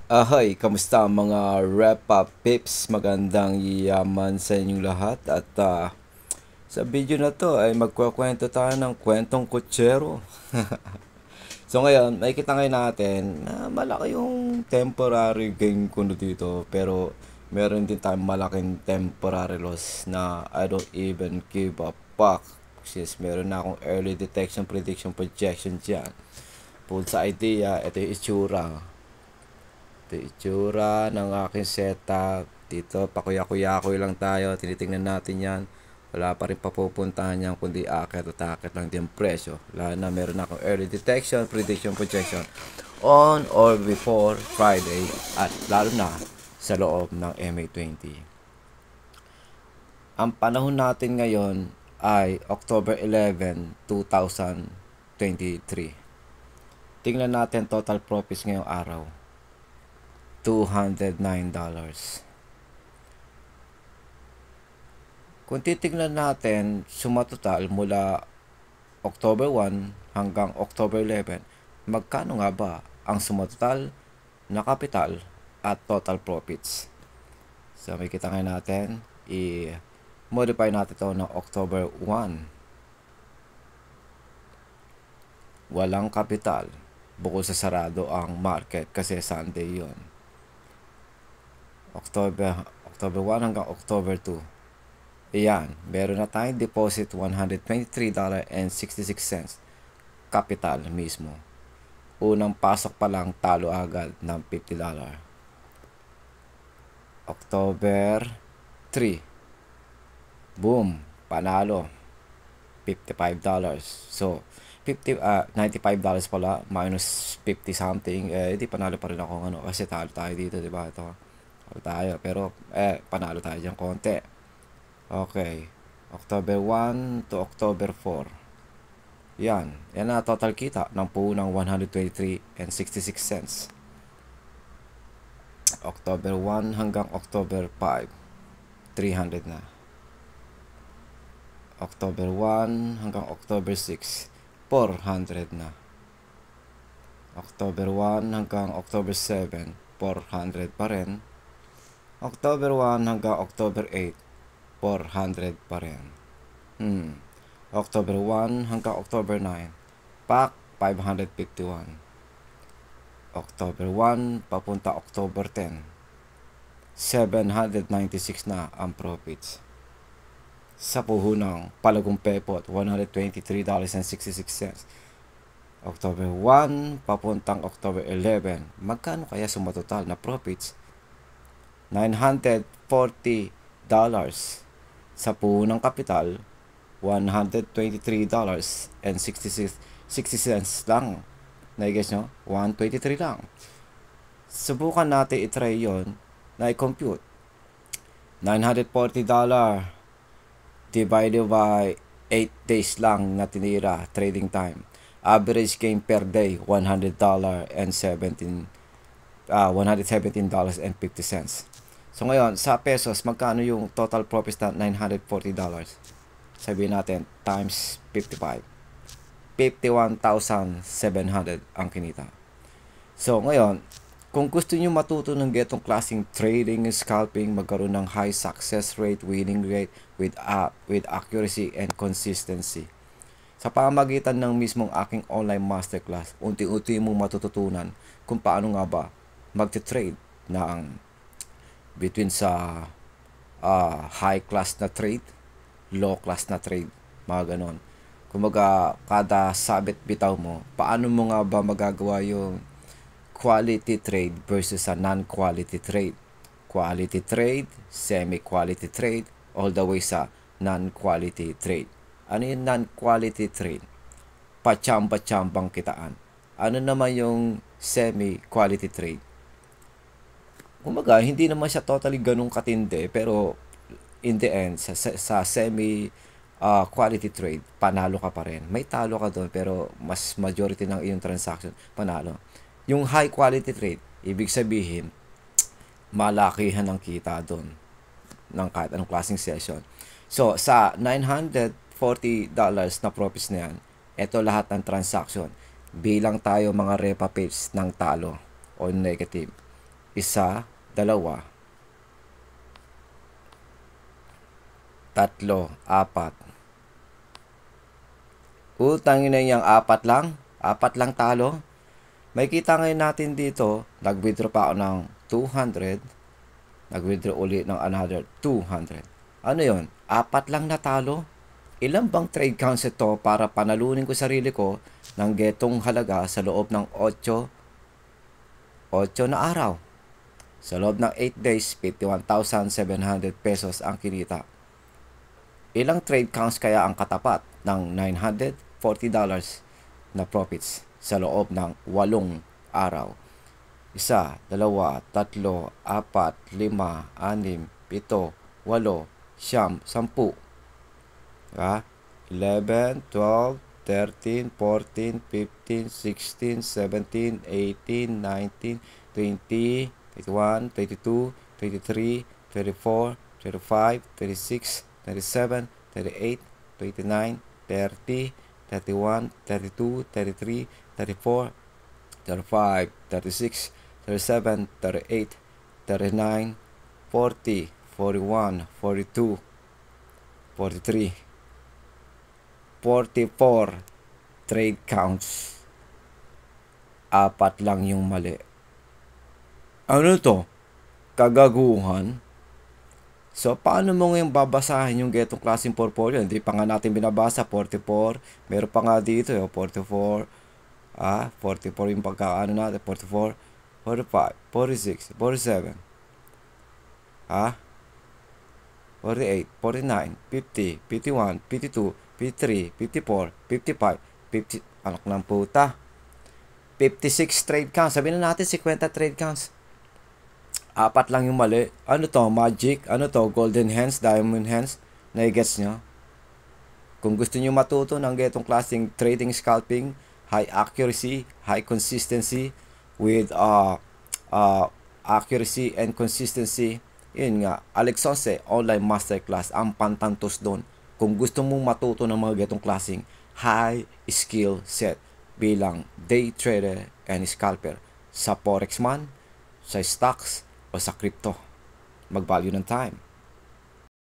Ahoy, kamusta mga Repa Pips? Magandang yaman sa inyong lahat at sa video na to ay magkukwento tayo ng kwentong kutsero. So ngayon, makikita ngayon natin na malaki yung temporary gain ko dito pero meron din tayong malaking temporary loss na I don't even give a fuck. Since meron na akong early detection prediction projection dyan. Full sa idea, ito yung itsura. Ito yung itsura ng aking setup. Dito, pakuya-kuya-kuy lang tayo. Tinitingnan natin yan. Wala pa rin papupuntahan yan, kundi akit at akit lang din presyo. Lalo na meron akong early detection, prediction, projection on or before Friday at lalo na sa loob ng MA20. Ang panahon natin ngayon ay October 11, 2023. Tingnan natin total profits ngayong araw. $209. Kung titignan natin, sumatotal mula October 1 hanggang October 11, magkano nga ba ang sumatotal na kapital at total profits? So, may kita ngayon natin, i-modify natin ito ng October 1. Walang kapital, bukod sa sarado ang market kasi Sunday yon. October 1 hanggang October 2. Ayan, meron na tayong deposit $123.66 capital mismo. Unang pasok pa lang talo agad ng $50. October 3. Boom, panalo. $55. So, $95 pala minus 50 something, di panalo pa rin ako kasi talo tayo dito, di ba? Ito. Talo tayo, pero panalo tayo diyan konti. Okay. October 1 to October 4. Yan na total kita ng puunang $123.66. October 1 hanggang October 5, 300 na. October 1 hanggang October 6, 400 na. October 1 hanggang October 7, 400 pa rin. October 1 hanggang October 8, 400 pa rin. October 1 hanggang October 9, pak 551. October 1 papunta October 10, 796 na ang profits. Sa puhunang palagong pepot, $123.66. October 1 papuntang October 11, magkano kaya sumatotal na profits? $940. Sa puhunang kapital, $123.66 lang. Na-guess nyo? 123 lang. Subukan natin i-try yun na i-compute. $940 divided by 8 days lang na tinira trading time. Average gain per day $117.50. So ngayon sa pesos, magkano yung total profits na $940? Sabihin natin times 55. 51,700 ang kinita. So ngayon, kung gusto niyo matuto ng getong klaseng trading, scalping, magkaroon ng high success rate, winning rate with accuracy and consistency, sa pamamagitan ng mismong aking online masterclass, unti-unti mong matututunan kung paano nga ba magte-trade ng between sa high class na trade, low class na trade, mga ganon. Kumbaga, kada sabit bitaw mo, paano mo nga ba magagawa yung quality trade versus a non-quality trade? Quality trade, semi-quality trade, all the way sa non-quality trade. Ano yung non-quality trade? Pachamba-chambang kitaan. Ano naman yung semi-quality trade? Kumbaga, hindi naman siya totally ganun katindi, pero in the end, sa semi quality trade, panalo ka pa rin. May talo ka doon, pero mas majority ng iyong transaction, panalo. Yung high quality trade, ibig sabihin, malakihan ang kita doon ng kahit anong klaseng session. So, sa $940 na profits na yan, ito lahat ng transaction. Bilang tayo mga repa page ng talo o negative. 1, 2, 3, 4. Utangin na yung 4 lang. 4 lang talo. May kita ngayon natin dito, nag-withdraw pa ako ng 200. Nag-withdraw ulit ng another 200. Ano yon? 4 lang natalo. Ilan bang trade counts ito para panalunin ko sarili ko ng getong halaga sa loob ng 8 na araw? Sa loob ng 8 days, 51,700 pesos ang kinita. Ilang trade counts kaya ang katapat ng $940 na profits sa loob ng 8 araw? 1, 2, 3, 4, 5, 6, 7, 8, 9, 10. 11, 12, 13, 14, 15, 16, 17, 18, 19, 20, 21, 22, 23, 24, 25, 26, 27, 38, 29, 30, 31, 32, 33, 34, 35, 36, 37, 38, 39, 40, 41, 42, 43, 44 trade counts. 4 lang yung mali. Ano to? Kagaguhan? So, paano mo ngayon babasahin yung getong klaseng portfolio? Hindi pa nga natin binabasa. 44. Meron pa nga dito. 44. 44 yung pagkaano natin. 44. 45. 46. 47. 48. 49. 50. 51. 52. 53. 54. 55. 50. Anak ng puta. 56 trade counts. Sabihin na natin 50 trade counts. 4 lang yung mali. Ano to? Magic? Ano to? Golden hands? Diamond hands? Naigets nyo? Kung gusto nyo matuto ng getong klaseng trading scalping, high accuracy, high consistency, with accuracy and consistency, yun nga, Alex Sonce online masterclass ang pantantos doon. Kung gusto mong matuto ng mga getong klaseng high skill set bilang day trader and scalper sa forex man, sa stocks, o sa crypto. Mag-value ng time.